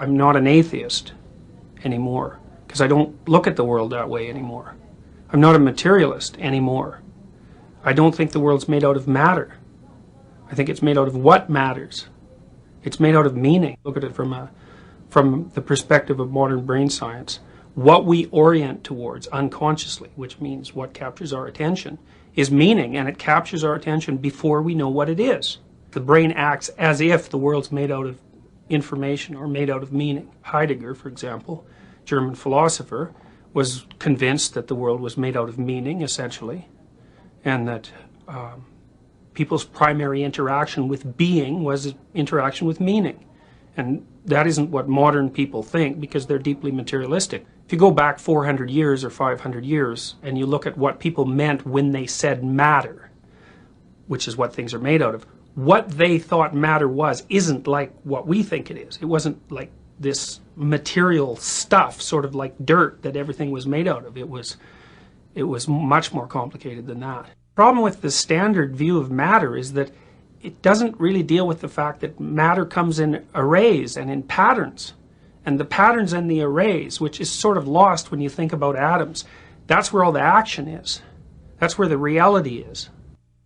I'm not an atheist anymore, because I don't look at the world that way anymore. I'm not a materialist anymore. I don't think the world's made out of matter. I think it's made out of what matters. It's made out of meaning. Look at it from the perspective of modern brain science. What we orient towards unconsciously, which means what captures our attention, is meaning, and it captures our attention before we know what it is. The brain acts as if the world's made out of information or made out of meaning. Heidegger, for example, German philosopher, was convinced that the world was made out of meaning, essentially, and that people's primary interaction with being was interaction with meaning. And that isn't what modern people think, because they're deeply materialistic. If you go back 400 years or 500 years and you look at what people meant when they said matter, which is what things are made out of, what they thought matter was isn't like what we think it is. It wasn't like this material stuff, sort of like dirt, that everything was made out of. It was much more complicated than that. The problem with the standard view of matter is that it doesn't really deal with the fact that matter comes in arrays and in patterns. And the patterns and the arrays, which is sort of lost when you think about atoms, that's where all the action is. That's where the reality is.